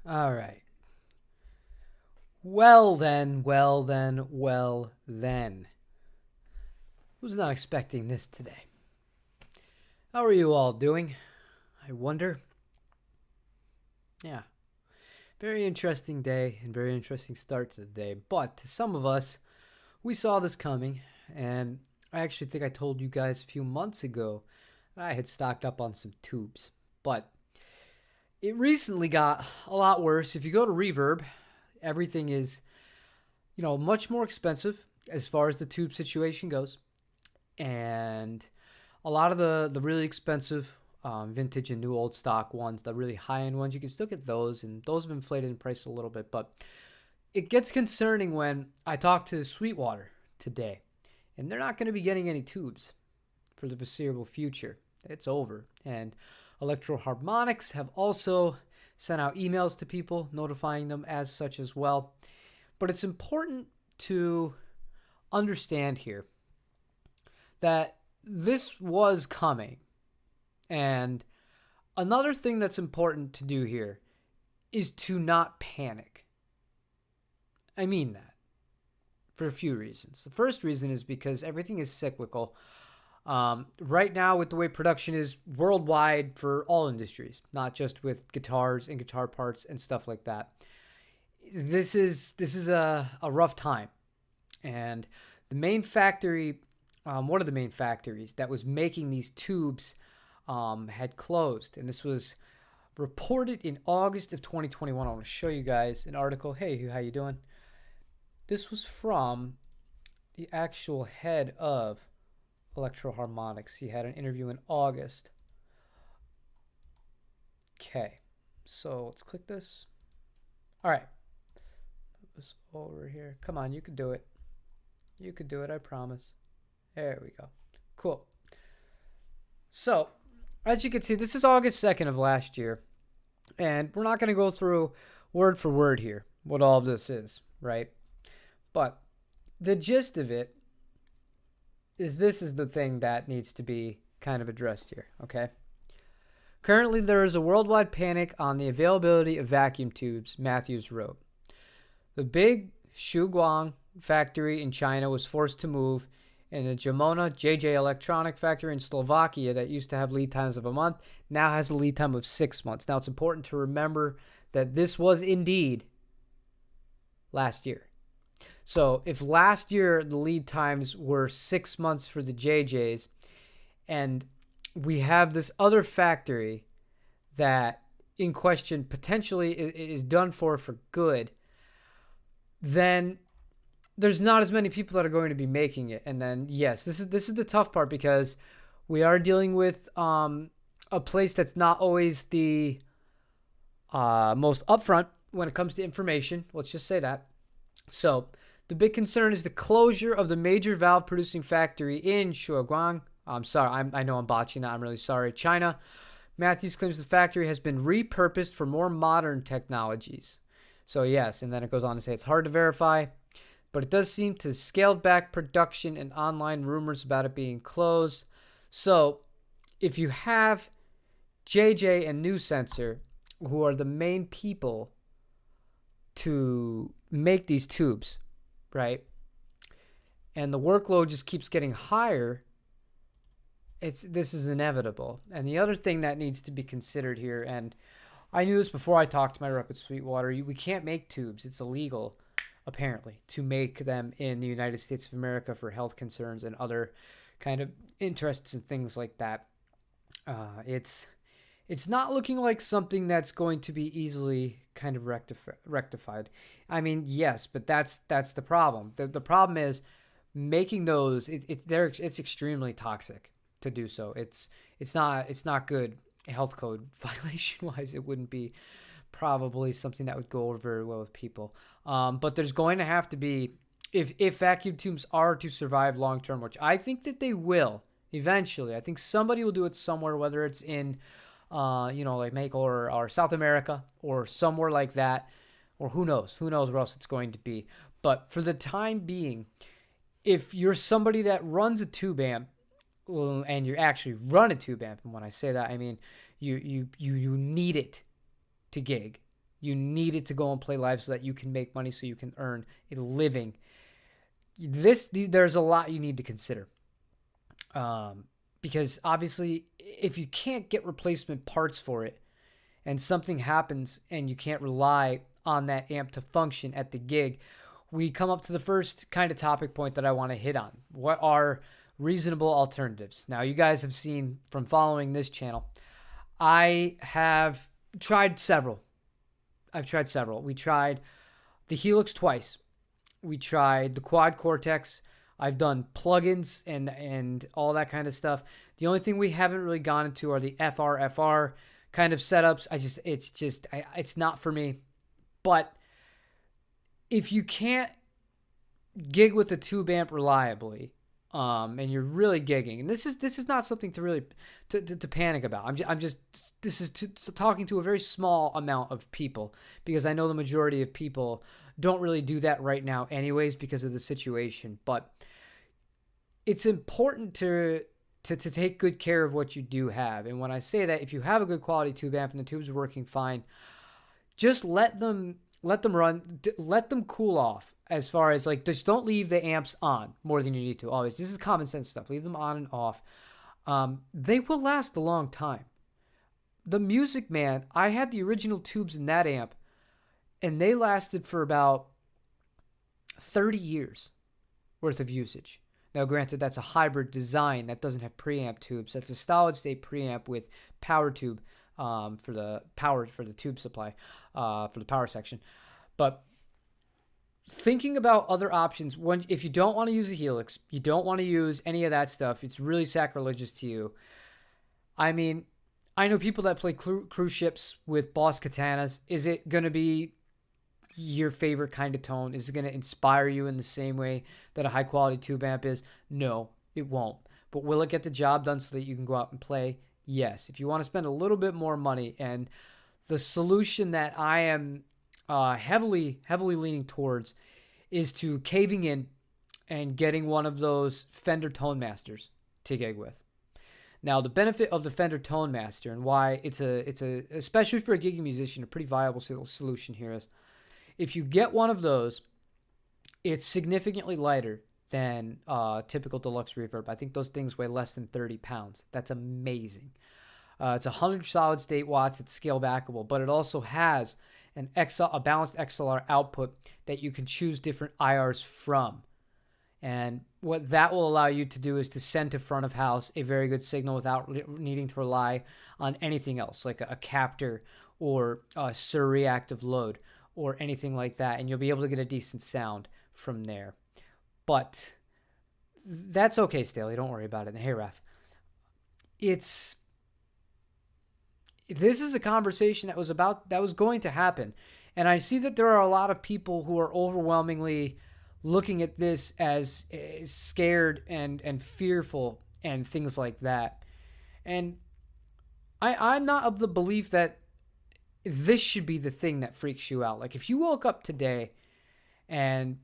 All right. Well then. Who's not expecting this today? How are you all doing? I wonder. Yeah. Very interesting day and very interesting start to the day. But to some of us, we saw this coming. And I actually think I told you guys a few months ago that I had stocked up on some tubes. But it recently got a lot worse. If you go to Reverb, everything is, much more expensive as far as the tube situation goes. And a lot of the really expensive vintage and new old stock ones, the really high end ones, you can still get those, and those have inflated in price a little bit. But it gets concerning when I talk to Sweetwater today, and they're not going to be getting any tubes for the foreseeable future. It's over. And Electro Harmonics have also sent out emails to people notifying them as such as well. But it's important to understand here that this was coming. And another thing that's important to do here is to not panic. I mean that for a few reasons. The first reason is because everything is cyclical. Right now, with the way production is worldwide for all industries, not just with guitars and guitar parts and stuff like that, this is a rough time. And the main factory, one of the main factories that was making these tubes had closed. And this was reported in August of 2021. I want to show you guys an article. Hey, how you doing? This was from the actual head of Electro Harmonics. He had an interview in August. Okay, so let's click this. All right. Put this over here. Come on, you can do it. You can do it, I promise. There we go. Cool. So, as you can see, this is August 2nd of last year. And we're not going to go through word for word here what all of this is, right? But the gist of it is this is the thing that needs to be kind of addressed here, okay? Currently, there is a worldwide panic on the availability of vacuum tubes, Matthews wrote. The big Shuguang factory in China was forced to move, and the Jamona JJ Electronic factory in Slovakia that used to have lead times of a month now has a lead time of 6 months. Now, it's important to remember that this was indeed last year. So if last year the lead times were 6 months for the JJs, and we have this other factory that in question potentially is done for good, then there's not as many people that are going to be making it. And then, yes, this is the tough part, because we are dealing with a place that's not always the most upfront when it comes to information. Let's just say that. So the big concern is the closure of the major valve producing factory in Shuguang. I'm sorry, I know I'm botching that. I'm really sorry. China. Matthews claims the factory has been repurposed for more modern technologies. So yes, and then it goes on to say it's hard to verify, but it does seem to scaled back production and online rumors about it being closed. So if you have JJ and New Sensor, who are the main people to make these tubes, right? And the workload just keeps getting higher. This is inevitable. And the other thing that needs to be considered here, and I knew this before I talked to my rep at Sweetwater, we can't make tubes. It's illegal, apparently, to make them in the United States of America for health concerns and other kind of interests and things like that. It's not looking like something that's going to be easily kind of rectified. I mean, yes, but that's the problem. The problem is making those. It's extremely toxic to do so. It's not good health code violation wise. It wouldn't be probably something that would go over very well with people. But there's going to have to be, if vacuum tubes are to survive long term, which I think that they will eventually. I think somebody will do it somewhere, whether it's in like Mexico or South America or somewhere like that, or who knows where else it's going to be. But for the time being, if you're somebody that runs a tube amp, and you actually run a tube amp, and when I say that, I mean you need it to gig. You need it to go and play live so that you can make money, so you can earn a living. There's a lot you need to consider. Because obviously, if you can't get replacement parts for it and something happens and you can't rely on that amp to function at the gig, we come up to the first kind of topic point that I want to hit on. What are reasonable alternatives? Now, you guys have seen from following this channel, I have tried several. We tried the Helix twice. We tried the Quad Cortex. I've done plugins and all that kind of stuff. The only thing we haven't really gone into are the FR kind of setups. It's not for me. But if you can't gig with a tube amp reliably, and you're really gigging, and this is not something to really to panic about. This is talking to a very small amount of people, because I know the majority of people don't really do that right now anyways because of the situation. But it's important to take good care of what you do have. And when I say that, if you have a good quality tube amp and the tube's working fine, just let them run, let them cool off. As far as like, just don't leave the amps on more than you need to. Always, this is common sense stuff. Leave them on and off. They will last a long time. The Music Man, I had the original tubes in that amp, and they lasted for about 30 years worth of usage. Now, granted, that's a hybrid design that doesn't have preamp tubes. That's a solid state preamp with power tube for the tube supply for the power section. But thinking about other options, if you don't want to use a Helix, you don't want to use any of that stuff, it's really sacrilegious to you. I mean, I know people that play cruise ships with Boss Katanas. Is it going to be your favorite kind of tone? Is it going to inspire you in the same way that a high quality tube amp is? No, it won't. But will it get the job done so that you can go out and play? Yes. If you want to spend a little bit more money, and the solution that I am heavily leaning towards is to caving in and getting one of those Fender Tone Masters to gig with. Now, the benefit of the Fender Tone Master and why it's especially for a gigging musician, a pretty viable solution here is, if you get one of those, it's significantly lighter than typical deluxe reverb. I think those things weigh less than 30 pounds. That's amazing. It's 100 solid state watts. It's scale backable, but it also has a balanced XLR output that you can choose different IRs from. And what that will allow you to do is to send to front of house a very good signal without needing to rely on anything else, like a captor or a surreactive load or anything like that. And you'll be able to get a decent sound from there. But that's okay, Staley. Don't worry about it. Hey, Raf. This is a conversation that was going to happen. And I see that there are a lot of people who are overwhelmingly looking at this as scared and fearful and things like that. And I'm not of the belief that this should be the thing that freaks you out. Like, if you woke up today and,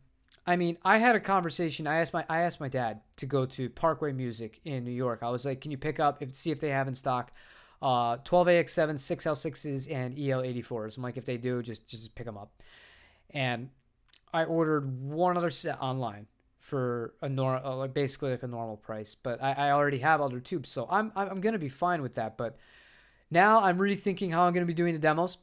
I mean, I had a conversation. I asked my dad to go to Parkway Music in New York. I was like, can you pick up, see if they have in stock 12AX7, 6L6s, and EL84s. I'm like, if they do, just pick them up. And I ordered one other set online for basically like a normal price, but I already have other tubes, so I'm gonna be fine with that. But now I'm rethinking how I'm gonna be doing the demos,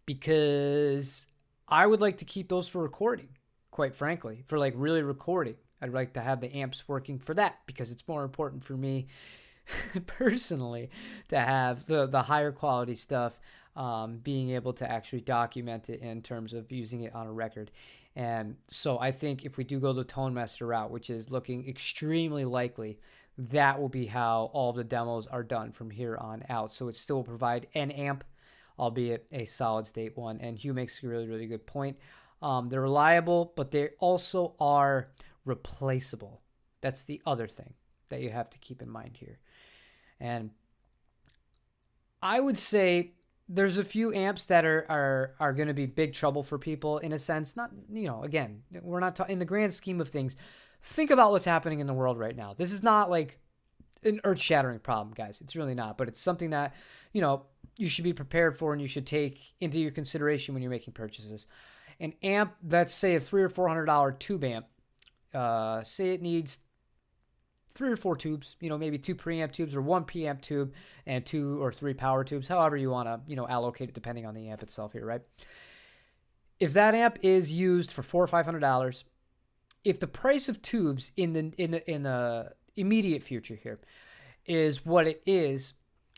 because I would like to keep those for recording, quite frankly, for like really recording. I'd like to have the amps working for that, because it's more important for me personally to have the higher quality stuff, being able to actually document it in terms of using it on a record. And so I think if we do go the Tone Master route, which is looking extremely likely, that will be how all the demos are done from here on out. So it still will provide an amp, albeit a solid state one. And Hugh makes a really, really good point. They're reliable, but they also are replaceable. That's the other thing that you have to keep in mind here. And I would say there's a few amps that are going to be big trouble for people in a sense. Not, again, we're not in the grand scheme of things. Think about what's happening in the world right now. This is not like an earth-shattering problem, guys. It's really not, but it's something that, you should be prepared for and you should take into your consideration when you're making purchases. An amp, let's say a $300 or $400 tube amp, say it needs 3 or 4 tubes, maybe 2 preamp tubes or 1 preamp tube and 2 or 3 power tubes, however you want to, allocate it depending on the amp itself here, right? If that amp is used for $400 or $500, if the price of tubes in the immediate future here is what it is,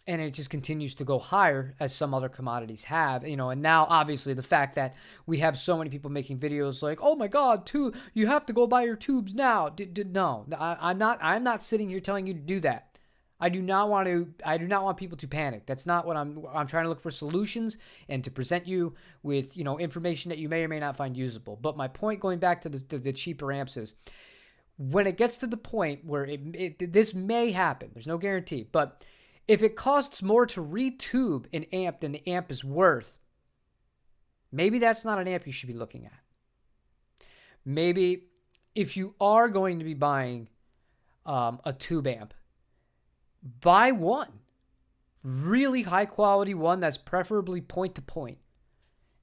and it just continues to go higher as some other commodities have, and now obviously the fact that we have so many people making videos like, oh my God, you have to go buy your tubes now. No, I'm not sitting here telling you to do that. I do not want people to panic. That's not what I'm trying to look for solutions and to present you with, information that you may or may not find usable. But my point, going back to the cheaper amps, is when it gets to the point where this may happen, there's no guarantee, but if it costs more to retube an amp than the amp is worth, maybe that's not an amp you should be looking at. Maybe if you are going to be buying a tube amp, buy one. Really high quality one that's preferably point to point.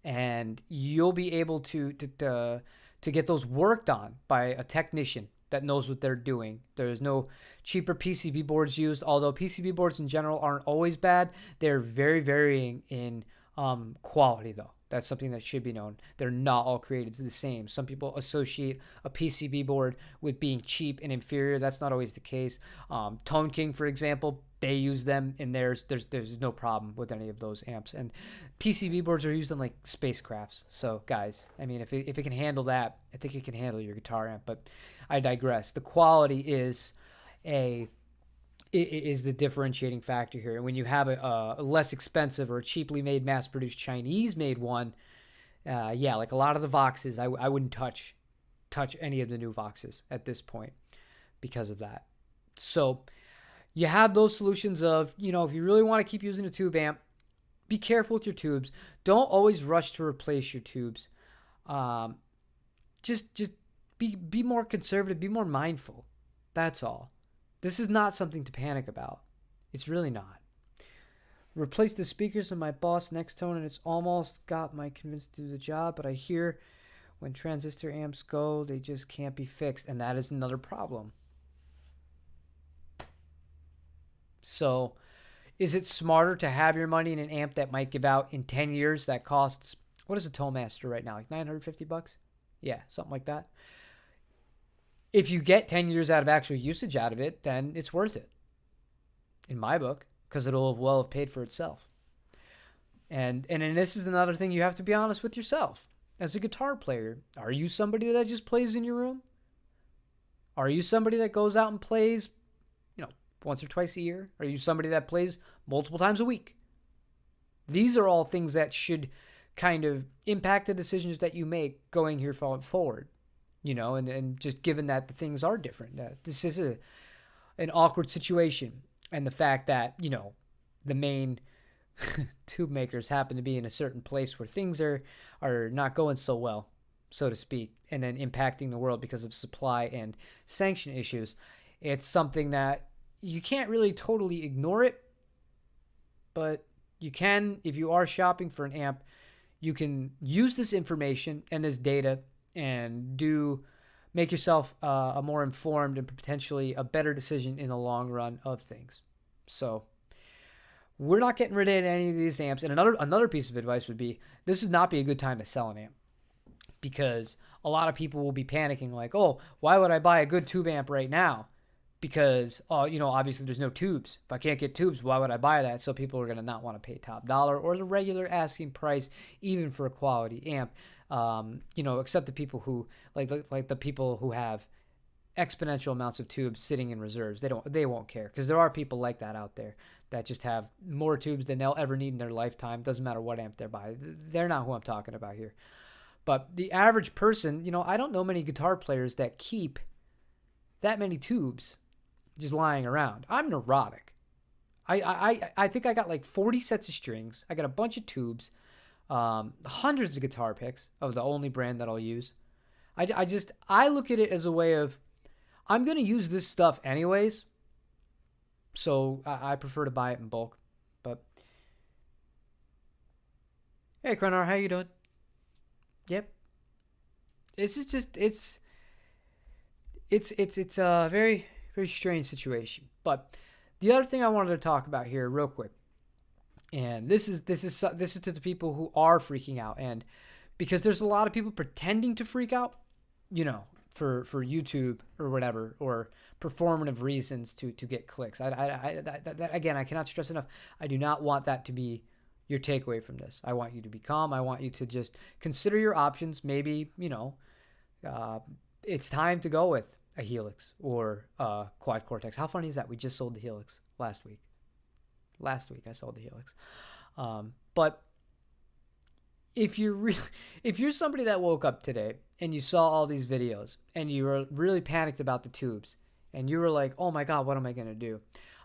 And you'll be able to get those worked on by a technician that knows what they're doing. There's no cheaper PCB boards used, although PCB boards in general aren't always bad. They're very varying in quality, though. That's something that should be known. They're not all created the same. Some people associate a PCB board with being cheap and inferior. That's not always the case. Tone King, for example, they use them in theirs. There's no problem with any of those amps. And PCB boards are used in like spacecrafts. So guys, I mean, if it can handle that, I think it can handle your guitar amp. But I digress. The quality is the differentiating factor here. And when you have a less expensive or a cheaply made, mass-produced Chinese-made one, like a lot of the Voxes, I wouldn't touch any of the new Voxes at this point because of that. So you have those solutions of, if you really want to keep using a tube amp, be careful with your tubes. Don't always rush to replace your tubes. Just be more conservative, be more mindful. That's all. This is not something to panic about. It's really not. Replace the speakers in my Boss Next Tone, and it's almost got my convinced to do the job, but I hear when transistor amps go, they just can't be fixed, and that is another problem. So, is it smarter to have your money in an amp that might give out in 10 years that costs, what is a Tone Master right now, like $950? Yeah, something like that. If you get 10 years out of actual usage out of it, then it's worth it, in my book, because it'll have paid for itself. And this is another thing you have to be honest with yourself. As a guitar player, are you somebody that just plays in your room? Are you somebody that goes out and plays, once or twice a year? Are you somebody that plays multiple times a week? These are all things that should kind of impact the decisions that you make going here forward. And just given that the things are different, this is an awkward situation. And the fact that, the main tube makers happen to be in a certain place where things are not going so well, so to speak, and then impacting the world because of supply and sanction issues. It's something that you can't really totally ignore it, but you can, if you are shopping for an amp, you can use this information and this data and make yourself a more informed and potentially a better decision in the long run of things. So we're not getting rid of any of these amps. And another piece of advice would be, this would not be a good time to sell an amp, because a lot of people will be panicking like, oh, why would I buy a good tube amp right now? Because, obviously there's no tubes. If I can't get tubes, why would I buy that? So people are going to not want to pay top dollar or the regular asking price, even for a quality amp. Except the people who like the people who have exponential amounts of tubes sitting in reserves. They won't care, because there are people like that out there that just have more tubes than they'll ever need in their lifetime. Doesn't matter what amp they're buying. They're not who I'm talking about here. But the average person, I don't know many guitar players that keep that many tubes just lying around. I'm neurotic. I think I got like 40 sets of strings. I got a bunch of tubes, hundreds of guitar picks of the only brand that I'll use. I look at it as a way of, I'm going to use this stuff anyways. So I prefer to buy it in bulk. But hey, Krenar, how you doing? Yep. This is just it's a very very strange situation. But the other thing I wanted to talk about here, real quick, and this is to the people who are freaking out, and because there's a lot of people pretending to freak out, you know, for YouTube or whatever, or performative reasons to get clicks. That, again, I cannot stress enough. I do not want that to be your takeaway from this. I want you to be calm. I want you to just consider your options. Maybe, uh, it's time to go with a Helix or a Quad Cortex. How funny is that? We just sold the Helix last week. Last week I sold the Helix. But if you're somebody that woke up today and you saw all these videos and you were really panicked about the tubes and you were like, oh my God, what am I going to do?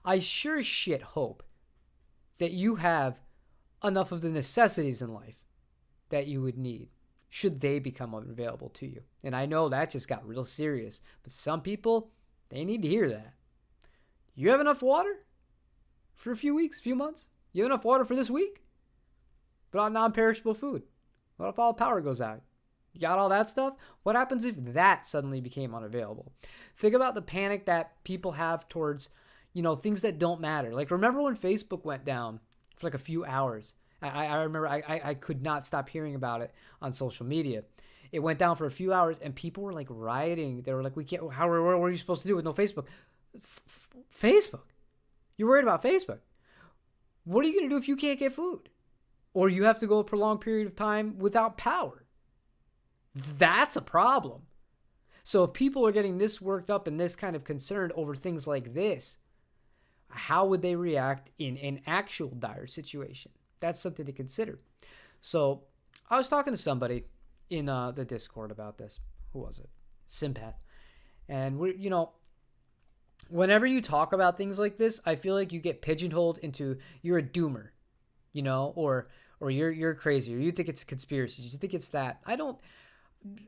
I sure as shit hope that you have enough of the necessities in life that you would need should they become available to you. And I know that just got real serious, but some people, they need to hear that. You have enough water for a few weeks, few months? You have enough water for this week? But on non-perishable food. What if all the power goes out? You got all that stuff? What happens if that suddenly became unavailable? Think about the panic that people have towards, things that don't matter. Like, remember when Facebook went down for like a few hours? I remember I could not stop hearing about it on social media. It went down for a few hours and people were like rioting. They were like, we can't, what are you supposed to do with no Facebook? Facebook? You're worried about Facebook? What are you going to do if you can't get food? Or you have to go a prolonged period of time without power? That's a problem. So if people are getting this worked up and this kind of concerned over things like this, how would they react in an actual dire situation? That's something to consider. So I was talking to somebody in the Discord about this. Who was it? Sympath. And whenever you talk about things like this, I feel like you get pigeonholed into you're a doomer, or you're crazy, or you think it's a conspiracy, you think it's that.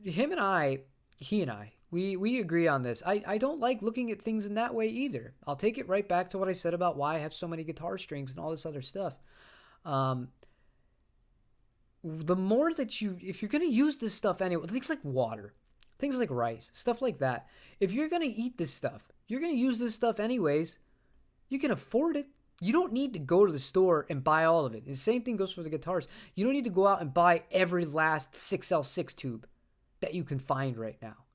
He and I, we agree on this. I don't like looking at things in that way either. I'll take it right back to what I said about why I have so many guitar strings and all this other stuff. The more that if you're going to use this stuff anyway, things like water, things like rice, stuff like that, if you're going to eat this stuff, you're going to use this stuff anyways, you can afford it. You don't need to go to the store and buy all of it. The same thing goes for the guitars. You don't need to go out and buy every last 6L6 tube that you can find right now.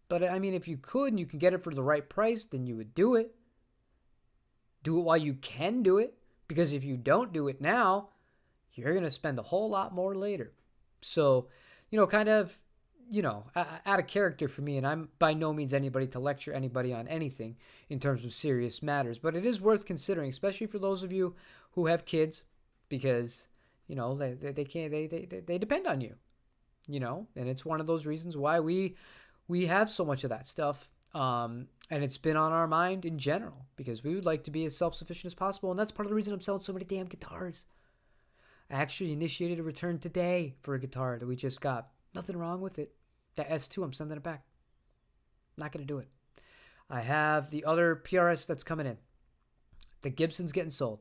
But I mean, if you could and you can get it for the right price, then you would do it. Do it while you can do it. Because if you don't do it now, you're going to spend a whole lot more later. So, kind of, out of character for me, and I'm by no means anybody to lecture anybody on anything in terms of serious matters, but it is worth considering, especially for those of you who have kids, because, they can't, they depend on you, and it's one of those reasons why we have so much of that stuff. And it's been on our mind in general because we would like to be as self-sufficient as possible. And that's part of the reason I'm selling so many damn guitars. I actually initiated a return today for a guitar that we just got. Nothing wrong with it. That S2, I'm sending it back. Not going to do it. I have the other PRS that's coming in. The Gibson's getting sold.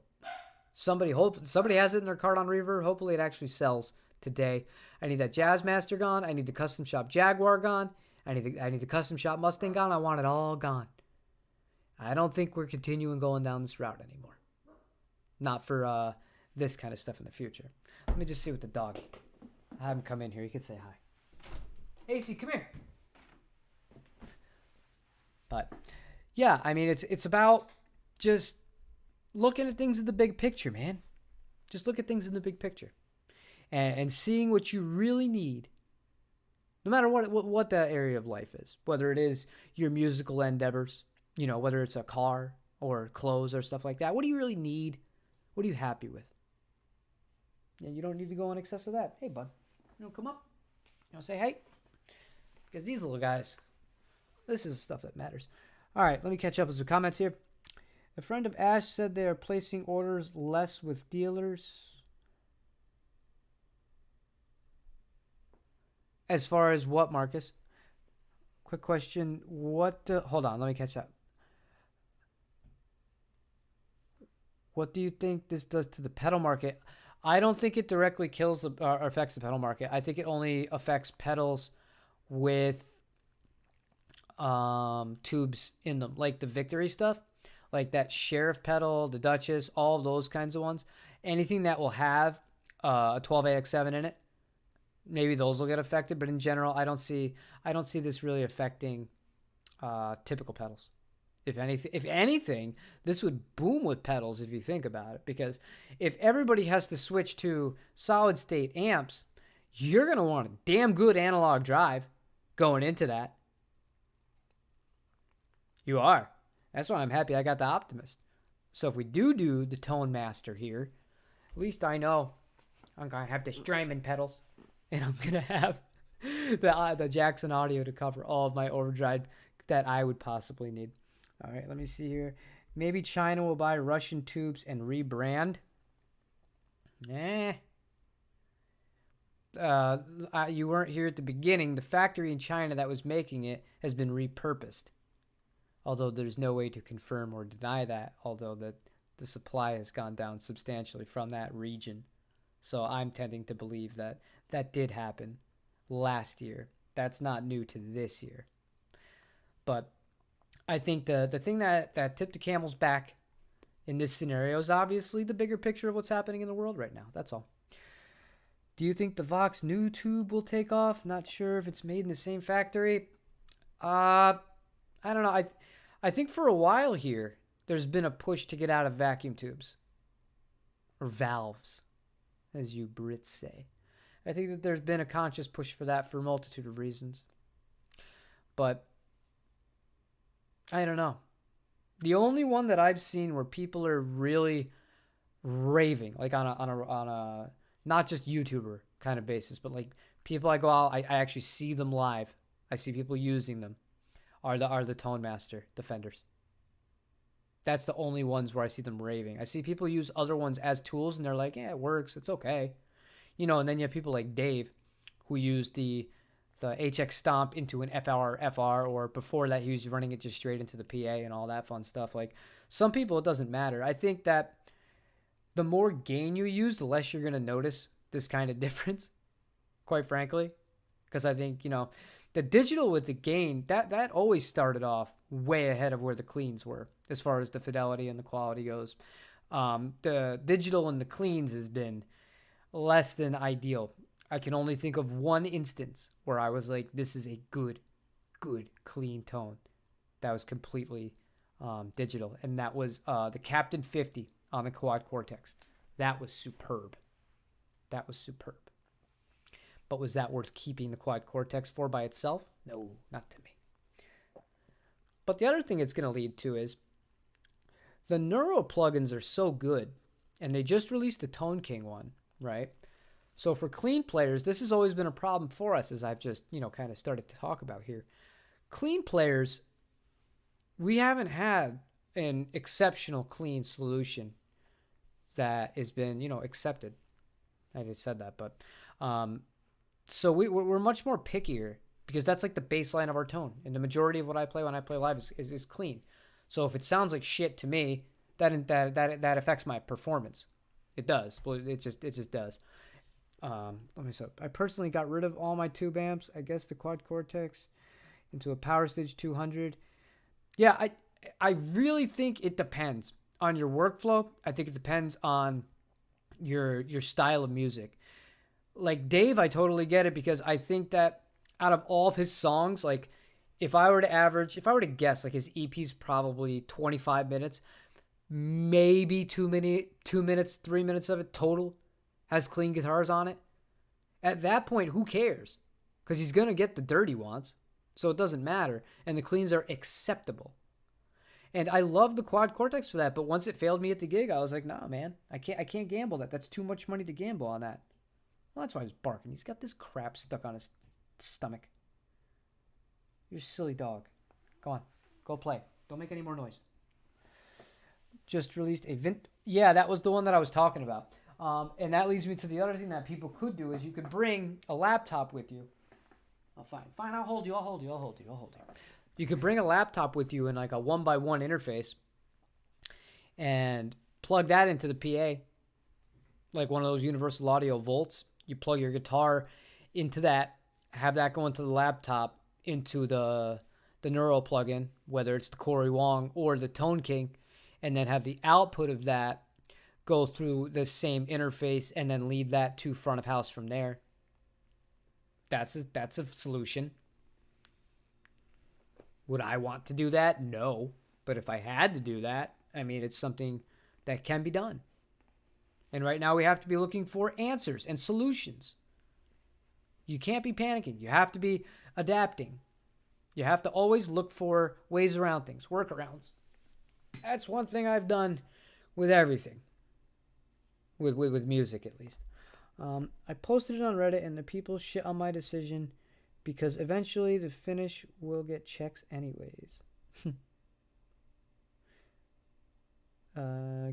Somebody has it in their cart on Reverb. Hopefully it actually sells today. I need that Jazzmaster gone. I need the Custom Shop Jaguar gone. I need the Custom Shop Mustang gone. I want it all gone. I don't think we're continuing going down this route anymore. Not for this kind of stuff in the future. Let me just see what the dog. I have him come in here. You can say hi. AC, come here. But yeah, I mean, it's about just looking at things in the big picture, man. Just look at things in the big picture, and seeing what you really need. No matter what that area of life is, whether it is your musical endeavors, whether it's a car or clothes or stuff like that. What do you really need? What are you happy with? And you don't need to go in excess of that. Hey, bud, come up. Say hey. Because these little guys, this is stuff that matters. All right, let me catch up with some comments here. A friend of Ash said they are placing orders less with dealers. As far as what, Marcus? Quick question. Hold on, let me catch up. What do you think this does to the pedal market? I don't think it directly kills or affects the pedal market. I think it only affects pedals with tubes in them, like the Victory stuff, like that Sheriff pedal, the Duchess, all of those kinds of ones. Anything that will have a 12AX7 in it, maybe those will get affected. But in general, I don't see this really affecting typical pedals. If anything, this would boom with pedals if you think about it. Because if everybody has to switch to solid state amps, you're going to want a damn good analog drive going into that. You are. That's why I'm happy I got the Optimist. So if we do the Tone Master here, at least I know I'm going to have the Strymon pedals. And I'm going to have the Jackson Audio to cover all of my overdrive that I would possibly need. All right, let me see here. Maybe China will buy Russian tubes and rebrand. You weren't here at the beginning. The factory in China that was making it has been repurposed. Although there's no way to confirm or deny that, although the supply has gone down substantially from that region. So I'm tending to believe that that did happen last year. That's not new to this year. But I think the thing that tipped the camel's back in this scenario is obviously the bigger picture of what's happening in the world right now. That's all. Do you think the Vox new tube will take off? Not sure if it's made in the same factory. I don't know. I think for a while here, there's been a push to get out of vacuum tubes. Or valves, as you Brits say. I think that there's been a conscious push for that for a multitude of reasons. But I don't know. The only one that I've seen where people are really raving, like on a not just YouTuber kind of basis, but like people I go out, I actually see them live. I see people using them. Are the Tone Master Defenders. That's the only ones where I see them raving. I see people use other ones as tools, and they're like, yeah, it works, it's okay, you know. And then you have people like Dave, who used the HX Stomp into an FR, or before that he was running it just straight into the PA and all that fun stuff. Like, some people, it doesn't matter. I think that the more gain you use, the less you're going to notice this kind of difference, quite frankly. Because I think, you know, the digital with the gain, that always started off way ahead of where the cleans were as far as the fidelity and the quality goes. The digital and the cleans has been less than ideal. I can only think of one instance where I was like, this is a good clean tone that was completely digital. And that was the Captain 50 on the Quad Cortex. That was superb. But was that worth keeping the Quad Cortex for by itself? No, not to me. But the other thing it's going to lead to is the Neuro plugins are so good, and they just released the Tone King one, right? So for clean players, this has always been a problem for us, as I've just, you know, kind of started to talk about here. Clean players, we haven't had an exceptional clean solution that has been, you know, accepted. I just said that, but so we're much more pickier, because that's like the baseline of our tone. And the majority of what I play when I play live is clean. So if it sounds like shit to me, that affects my performance. It does. Well, it just does. Let me see. I personally got rid of all my tube amps. I guess the Quad Cortex into a Power Stage 200. Yeah, I really think it depends on your workflow. I think it depends on your style of music. Like Dave, I totally get it, because I think that out of all of his songs, like if I were to guess, like his EP's probably 25 minutes, maybe 3 minutes of it total has clean guitars on it. At that point, who cares? Because he's going to get the dirt he wants, so it doesn't matter. And the cleans are acceptable. And I love the Quad Cortex for that, but once it failed me at the gig, I was like, nah, man, I can't gamble that. That's too much money to gamble on that. Well, that's why he's barking. He's got this crap stuck on his stomach. You're a silly dog. Go on. Go play. Don't make any more noise. Just released a Yeah, that was the one that I was talking about. And that leads me to the other thing that people could do is you could bring a laptop with you. Oh, fine. I'll hold you. You could bring a laptop with you in like a 1x1 interface and plug that into the PA, like one of those universal audio volts. You plug your guitar into that, have that go into the laptop, into the Neuro plugin, whether it's the Corey Wong or the Tone King, and then have the output of that go through the same interface and then lead that to front of house from there. That's a solution. Would I want to do that? No. But if I had to do that, I mean, it's something that can be done. And right now we have to be looking for answers and solutions. You can't be panicking. You have to be adapting. You have to always look for ways around things, workarounds. That's one thing I've done with everything. With music, at least. I posted it on Reddit, and the people shit on my decision because eventually the finish will get checks anyways.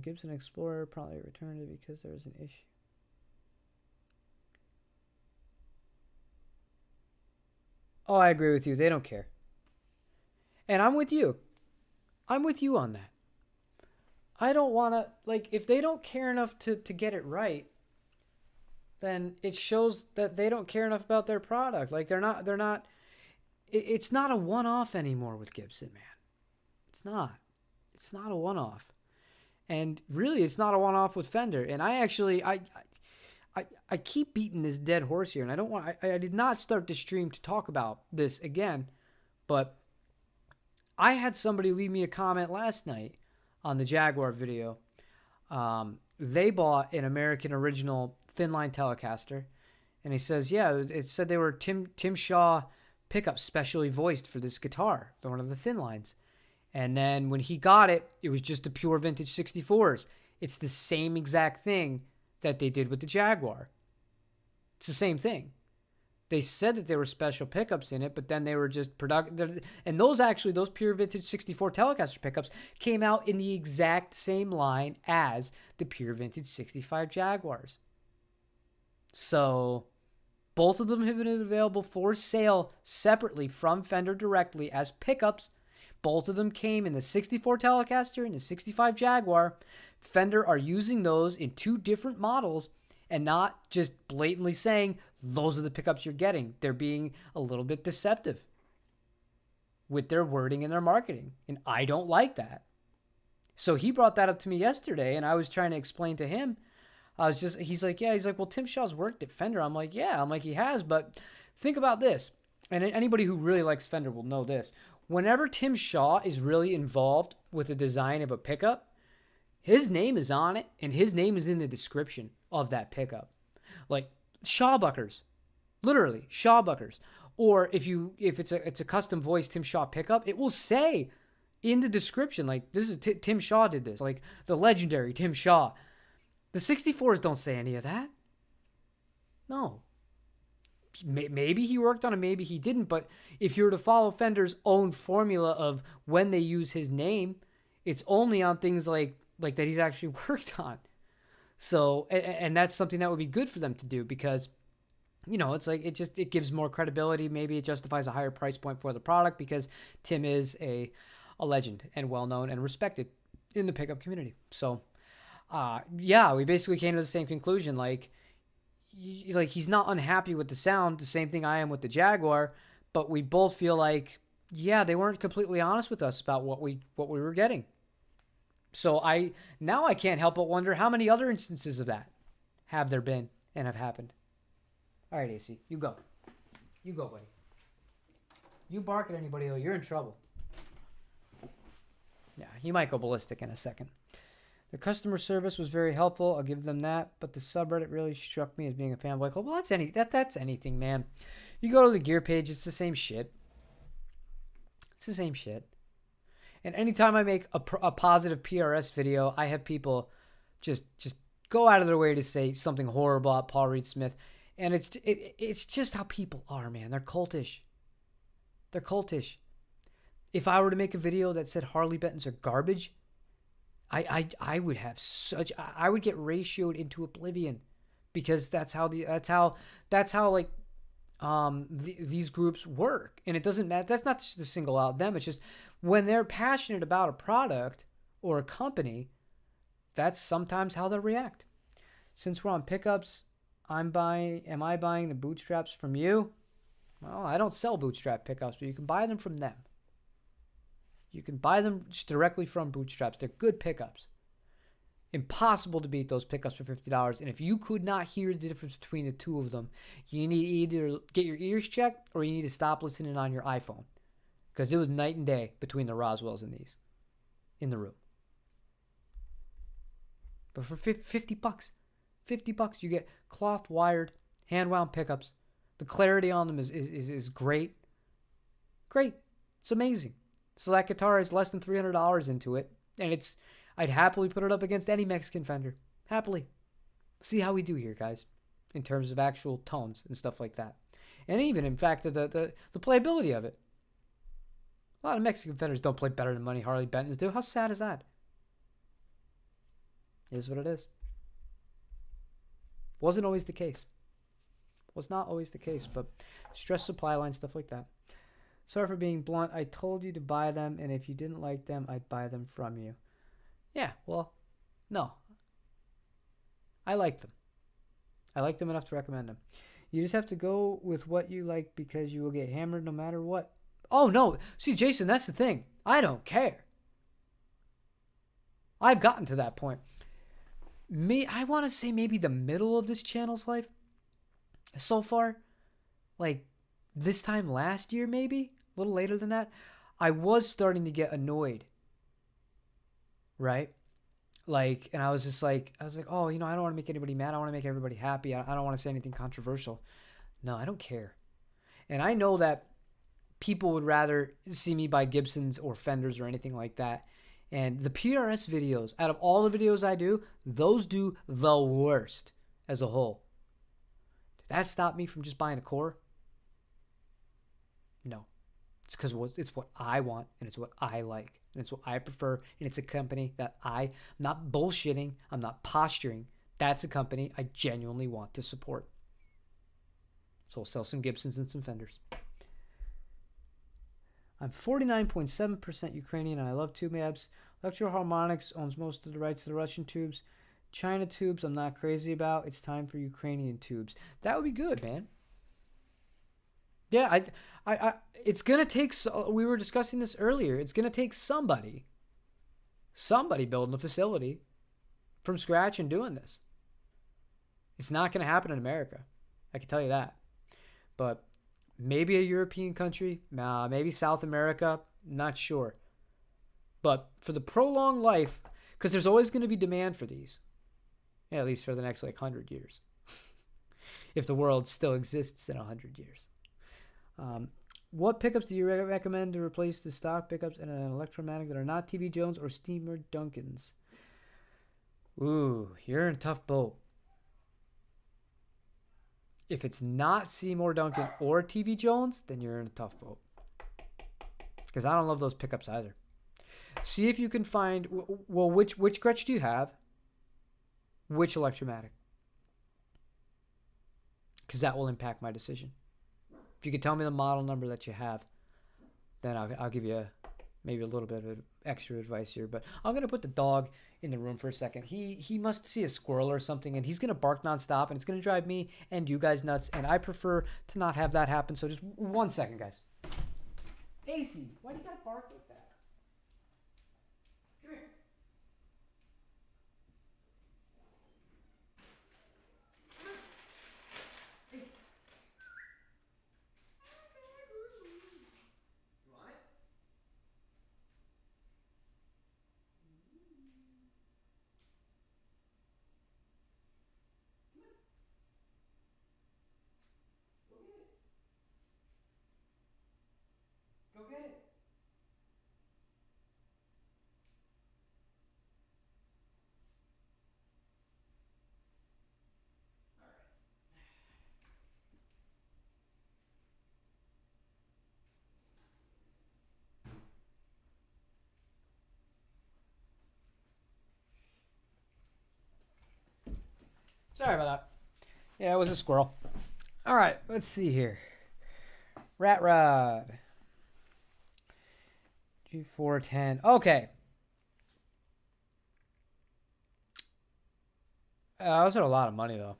Gibson Explorer probably returned it because there was an issue. Oh, I agree with you. They don't care. And I'm with you. I'm with you on that. I don't want to, like, if they don't care enough to get it right, then it shows that they don't care enough about their product. Like, it's not a one-off anymore with Gibson, man. It's not a one-off. And really, it's not a one-off with Fender. And I keep beating this dead horse here, and I did not start the stream to talk about this again, but I had somebody leave me a comment last night on the Jaguar video. They bought an American original thin line Telecaster, and he says, yeah, it said they were Tim Shaw pickups specially voiced for this guitar, one of the thin lines. And then when he got it, it was just a pure vintage 64s. It's the same exact thing that they did with the Jaguar. It's the same thing. They said that there were special pickups in it, but then they were just and those pure vintage 64 Telecaster pickups came out in the exact same line as the pure vintage 65 Jaguars. So both of them have been available for sale separately from Fender directly as pickups. Both of them came in the 64 Telecaster and the 65 Jaguar. Fender are using those in two different models and not just blatantly saying those are the pickups you're getting. They're being a little bit deceptive with their wording and their marketing, and I don't like that. So he brought that up to me yesterday, and I was trying to explain to him. He's like, well, Tim Shaw's worked at Fender. I'm like, yeah. I'm like, he has, but think about this. And anybody who really likes Fender will know this. Whenever Tim Shaw is really involved with the design of a pickup, his name is on it, and his name is in the description of that pickup. Like Shawbuckers, literally Shawbuckers. Or if it's a custom voice Tim Shaw pickup, it will say in the description, like, this is Tim Shaw did this, like the legendary Tim Shaw. The 64s don't say any of that. No. Maybe he worked on it, maybe he didn't, but if you were to follow Fender's own formula of when they use his name, it's only on things like that he's actually worked on. So, and that's something that would be good for them to do because, it's like it gives more credibility. Maybe it justifies a higher price point for the product because Tim is a legend and well-known and respected in the pickup community. So, we basically came to the same conclusion. Like he's not unhappy with the sound, the same thing I am with the Jaguar, but we both feel like, they weren't completely honest with us about what we were getting. So I can't help but wonder how many other instances of that have there been and have happened. All right, AC, you go. You go, buddy. You bark at anybody, though, you're in trouble. Yeah, he might go ballistic in a second. The customer service was very helpful. I'll give them that. But the subreddit really struck me as being a fanboy club. Well, that's anything, man. You go to the gear page, it's the same shit. It's the same shit. And anytime I make a positive PRS video, I have people just go out of their way to say something horrible about Paul Reed Smith. And it's just how people are, man. They're cultish. They're cultish. If I were to make a video that said Harley Benton's are garbage, I would have I would get ratioed into oblivion because that's how these groups work. And it doesn't matter. That's not just to single out them. It's just when they're passionate about a product or a company, that's sometimes how they'll react. Since we're on pickups, am I buying the bootstraps from you? Well, I don't sell bootstrap pickups, but you can buy them from them. You can buy them just directly from bootstraps. They're good pickups. Impossible to beat those pickups for $50. And if you could not hear the difference between the two of them, you need to either get your ears checked or you need to stop listening on your iPhone. Because it was night and day between the Roswells and these in the room. But for $50, $50, you get cloth wired, hand wound pickups. The clarity on them is great. Great. It's amazing. So that guitar is less than $300 into it. And I'd happily put it up against any Mexican Fender. Happily. See how we do here, guys. In terms of actual tones and stuff like that. And even, in fact, the playability of it. A lot of Mexican Fenders don't play better than money Harley Bentons do. How sad is that? It is what it is. Wasn't always the case. Was not always the case, but stress supply line, stuff like that. Sorry for being blunt. I told you to buy them, and if you didn't like them, I'd buy them from you. Yeah, well, no. I like them. I like them enough to recommend them. You just have to go with what you like because you will get hammered no matter what. Oh, no. See, Jason, that's the thing. I don't care. I've gotten to that point. I want to say maybe the middle of this channel's life. So far, like this time last year, maybe a little later than that, I was starting to get annoyed. Right? Like, and I was like, oh, I don't want to make anybody mad. I want to make everybody happy. I don't want to say anything controversial. No, I don't care. And I know that people would rather see me buy Gibsons or Fenders or anything like that. And the PRS videos, out of all the videos I do, those do the worst as a whole. Did that stop me from just buying a core? No. It's because it's what I want and it's what I like and it's what I prefer. And it's a company that I'm not bullshitting. I'm not posturing. That's a company I genuinely want to support. So I'll sell some Gibsons and some Fenders. I'm 49.7% Ukrainian and I love tube amps. Electro-Harmonics owns most of the rights to the Russian tubes. China tubes I'm not crazy about. It's time for Ukrainian tubes. That would be good, man. Yeah, it's going to take, we were discussing this earlier, it's going to take somebody building a facility from scratch and doing this. It's not going to happen in America. I can tell you that. But maybe a European country, maybe South America, not sure. But for the prolonged life, because there's always going to be demand for these, at least for the next 100 years, if the world still exists in 100 years. What pickups do you recommend to replace the stock pickups in an electromatic that are not TV Jones or Steamer Duncans? Ooh, you're in a tough boat. If it's not Seymour Duncan or TV Jones, then you're in a tough boat. Because I don't love those pickups either. See if you can find, well, which Gretsch do you have? Which electromatic? Because that will impact my decision. If you could tell me the model number that you have, then I'll give you maybe a little bit of extra advice here. But I'm going to put the dog in the room for a second. He must see a squirrel or something, and he's going to bark nonstop, and it's going to drive me and you guys nuts, and I prefer to not have that happen. So just 1 second, guys. AC, why do you got to bark like that? Come here. Go get it. Sorry about that. Yeah, it was a squirrel. All right, let's see here. Rat Rod. G410. Okay. Those are a lot of money though.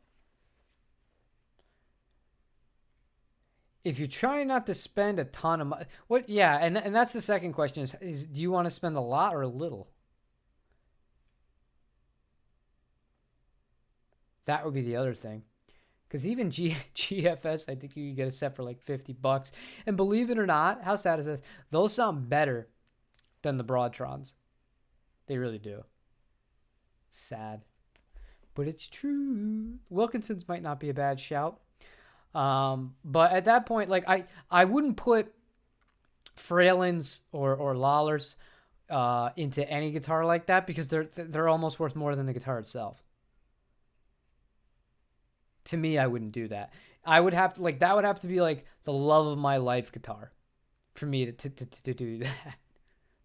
If you're trying not to spend a ton of money, what? Yeah, and that's the second question is do you want to spend a lot or a little? That would be the other thing. Because even GFS, I think you can get a set for like $50. And believe it or not, how sad is this? Those sound better than the Broadtrons. They really do. Sad. But it's true. Wilkinson's might not be a bad shout. But at that point, like I wouldn't put Fralins or Lawlers into any guitar like that because they're almost worth more than the guitar itself. To me, I wouldn't do that. I would have to that would have to be like the love of my life guitar for me to do that.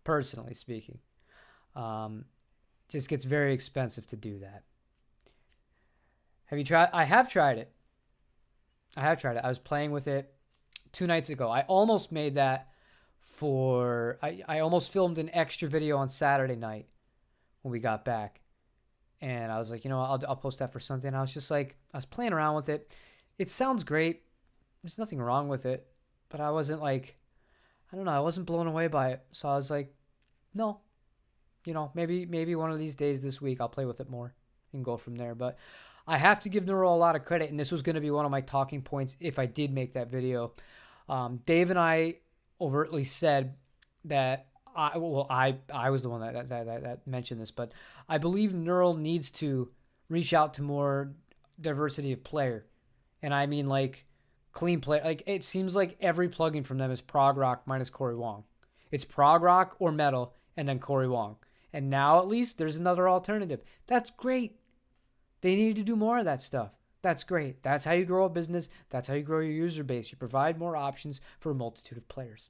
Personally speaking, just gets very expensive to do that. Have you tried? I have tried it. I was playing with it 2 nights ago. I almost made that for. I almost filmed an extra video on Saturday night when we got back. And I was like, I'll post that for something. I was just like, I was playing around with it. It sounds great. There's nothing wrong with it. But I wasn't like, I don't know, I wasn't blown away by it. So I was like, no. Maybe one of these days this week I'll play with it more and go from there. But I have to give Neural a lot of credit. And this was going to be one of my talking points if I did make that video. Dave and I overtly said that I was the one that mentioned this, but I believe Neural needs to reach out to more diversity of player. And I mean like clean play. Like it seems like every plugin from them is prog rock minus Corey Wong. It's prog rock or metal and then Corey Wong. And now at least there's another alternative. That's great. They need to do more of that stuff. That's great. That's how you grow a business. That's how you grow your user base. You provide more options for a multitude of players.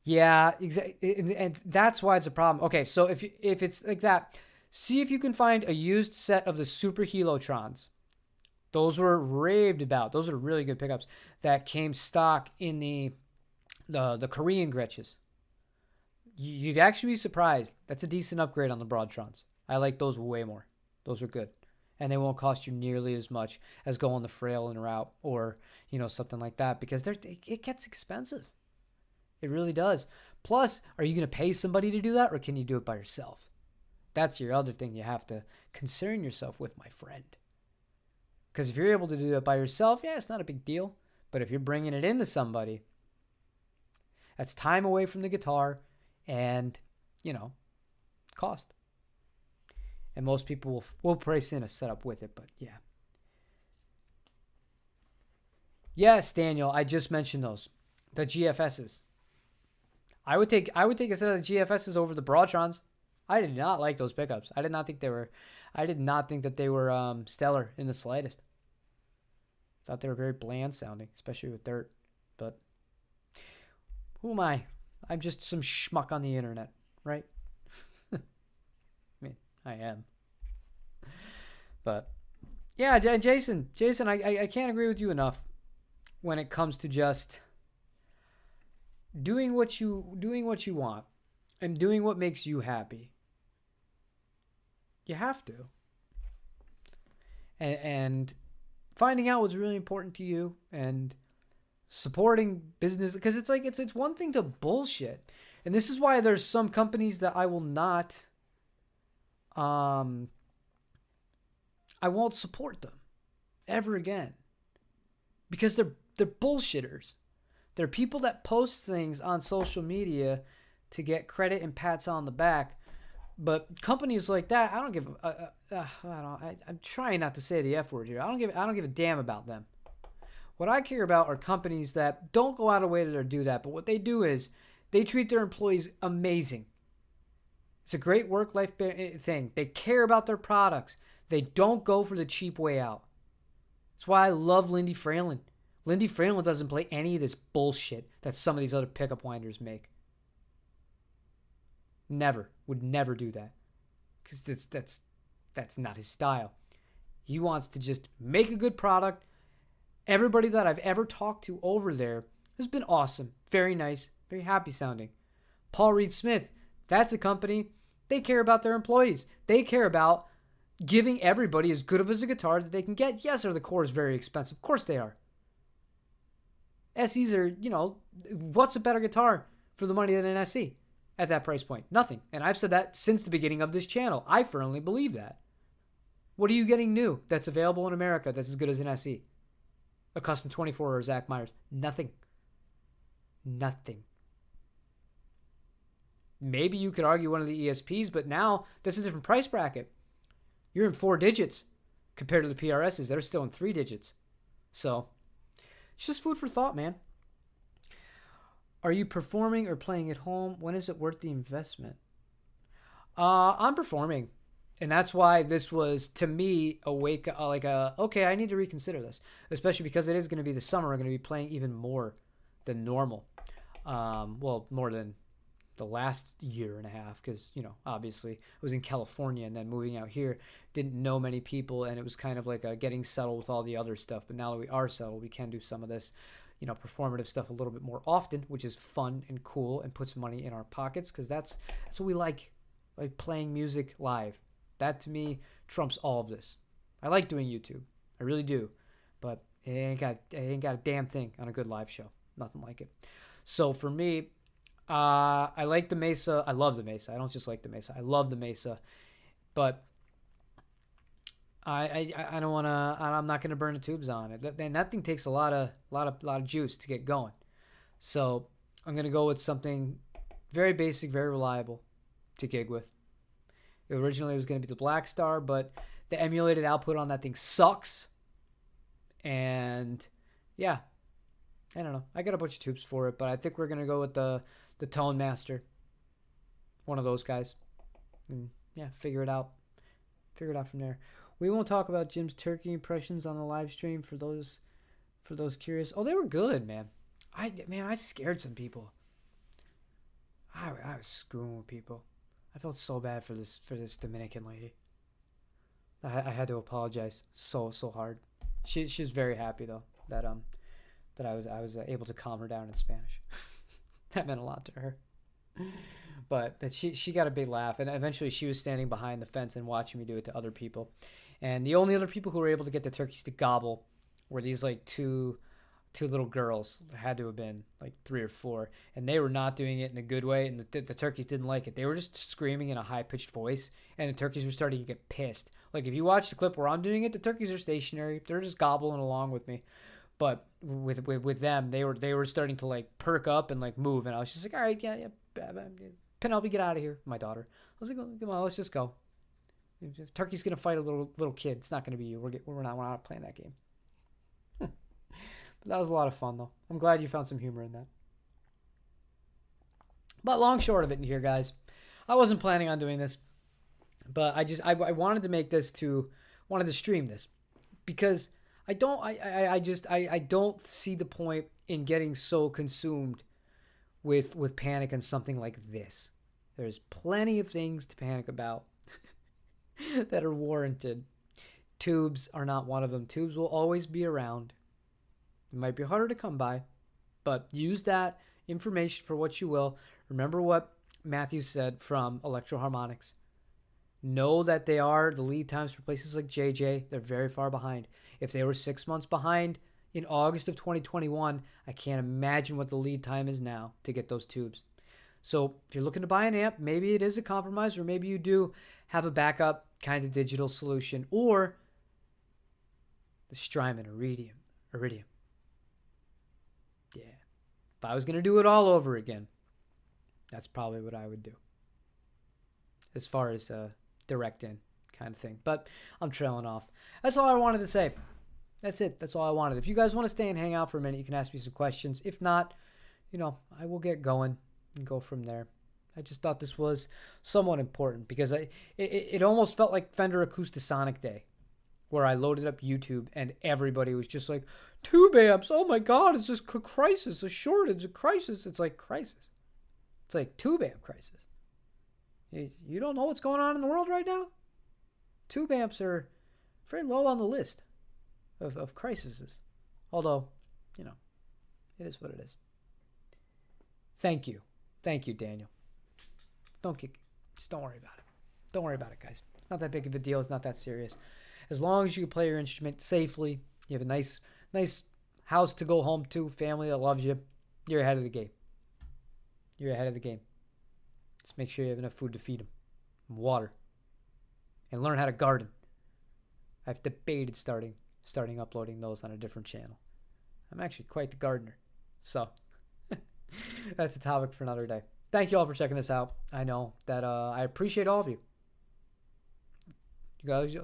Yeah, exactly, and that's why it's a problem. Okay, so if it's like that, see if you can find a used set of the Super Helotrons. Those were raved about. Those are really good pickups that came stock in the Korean Gretches. You'd actually be surprised. That's a decent upgrade on the Broadtrons. I like those way more. Those are good, and they won't cost you nearly as much as going the Fralin route or something like that because it gets expensive. It really does. Plus, are you going to pay somebody to do that or can you do it by yourself? That's your other thing you have to concern yourself with, my friend. Because if you're able to do that by yourself, yeah, it's not a big deal. But if you're bringing it into somebody, that's time away from the guitar and, cost. And most people will price in a setup with it, but yeah. Yes, Daniel, I just mentioned those. The GFSs. I would take a set of the GFSs over the Broadtrons. I did not like those pickups. I did not think that they were stellar in the slightest. Thought they were very bland sounding, especially with dirt. But who am I? I'm just some schmuck on the internet, right? I mean, I am. But yeah, Jason, I can't agree with you enough when it comes to just doing what you want and doing what makes you happy. You have to. And finding out what's really important to you and supporting business, because it's like it's one thing to bullshit. And this is why there's some companies that I will not I won't support them ever again. Because they're bullshitters. They're people that post things on social media to get credit and pats on the back. But companies like that, I don't give. I'm trying not to say the F word here. I don't give a damn about them. What I care about are companies that don't go out of way to do that. But what they do is they treat their employees amazing. It's a great work-life thing. They care about their products. They don't go for the cheap way out. That's why I love Lindy Fralin. Lindy Fralin doesn't play any of this bullshit that some of these other pickup winders make. Would never do that. Because that's not his style. He wants to just make a good product. Everybody that I've ever talked to over there has been awesome. Very nice. Very happy sounding. Paul Reed Smith, that's a company They care about their employees. They care about giving everybody as good of as a guitar that they can get. Yes, are the cores very expensive? Of course they are. SEs are, what's a better guitar for the money than an SE at that price point? Nothing. And I've said that since the beginning of this channel. I firmly believe that. What are you getting new that's available in America that's as good as an SE? A custom 24 or Zach Myers? Nothing. Nothing. Maybe you could argue one of the ESPs, but now that's a different price bracket. You're in 4 digits compared to the PRSs. They're still in 3 digits. So it's just food for thought, man. Are you performing or playing at home? When is it worth the investment? I'm performing. And that's why this was, to me, okay, I need to reconsider this. Especially because it is going to be the summer. I'm going to be playing even more than normal. More than the last year and a half, because obviously I was in California and then moving out here, didn't know many people, and it was kind of like getting settled with all the other stuff. But now that we are settled, we can do some of this performative stuff a little bit more often, which is fun and cool and puts money in our pockets, because that's what we like playing music live. That to me trumps all of this. I like doing YouTube, I really do, but it ain't got a damn thing on a good live show. Nothing like it. So for me, I like the Mesa. I love the Mesa. I don't just like the Mesa. I love the Mesa, but I don't want to. I'm not going to burn the tubes on it. And that thing takes a lot of juice to get going. So I'm going to go with something very basic, very reliable to gig with. Originally it was going to be the Black Star, but the emulated output on that thing sucks. And yeah, I don't know. I got a bunch of tubes for it, but I think we're going to go with the Tone Master. One of those guys. And yeah, figure it out. Figure it out from there. We won't talk about Jim's turkey impressions on the live stream for those curious. Oh, they were good, man. I scared some people. I was screwing with people. I felt so bad for this Dominican lady. I had to apologize so hard. She's very happy though that I was able to calm her down in Spanish. That meant a lot to her. But she got a big laugh, and eventually she was standing behind the fence and watching me do it to other people. And the only other people who were able to get the turkeys to gobble were these two little girls. There had to have been 3 or 4, and they were not doing it in a good way, and the turkeys didn't like it. They were just screaming in a high-pitched voice, and the turkeys were starting to get pissed. If you watch the clip where I'm doing it, the turkeys are stationary. They're just gobbling along with me. But with them, they were starting to perk up and move, and I was just like, all right, yeah, Penelope, get out of here, my daughter. I was like, come on, let's just go. If turkey's gonna fight a little kid, it's not gonna be you. We're not playing that game. But that was a lot of fun though. I'm glad you found some humor in that. But long short of it in here, guys, I wasn't planning on doing this, but I wanted to make this wanted to stream this because I don't see the point in getting so consumed with panic on something like this. There's plenty of things to panic about that are warranted. Tubes are not one of them. Tubes will always be around. It might be harder to come by, but use that information for what you will. Remember what Matthew said from Electro Harmonics. Know that the lead times for places like JJ, they're very far behind. If they were 6 months behind in August of 2021, I can't imagine what the lead time is now to get those tubes. So if you're looking to buy an amp, maybe it is a compromise, or maybe you do have a backup kind of digital solution, or the Strymon Iridium. Yeah. If I was going to do it all over again, that's probably what I would do. As far as direct in kind of thing. But I'm trailing off. That's all I wanted to say. That's it. That's all I wanted. If you guys want to stay and hang out for a minute, you can ask me some questions. If not, I will get going and go from there. I just thought this was somewhat important because it almost felt like Fender Acoustasonic Day, where I loaded up YouTube and everybody was just like, tube amps, oh my God, it's just a crisis, a shortage, a crisis. It's like crisis. It's like tube amp crisis. You don't know what's going on in the world right now? Tube amps are very low on the list of crises. Although, it is what it is. Thank you. Thank you, Daniel. Don't Just don't worry about it. Don't worry about it, guys. It's not that big of a deal. It's not that serious. As long as you can play your instrument safely, you have a nice house to go home to, family that loves you, you're ahead of the game. You're ahead of the game. Just make sure you have enough food to feed them, water, and learn how to garden. I've debated starting uploading those on a different channel. I'm actually quite the gardener. So that's a topic for another day. Thank you all for checking this out. I know that I appreciate all of you. You guys,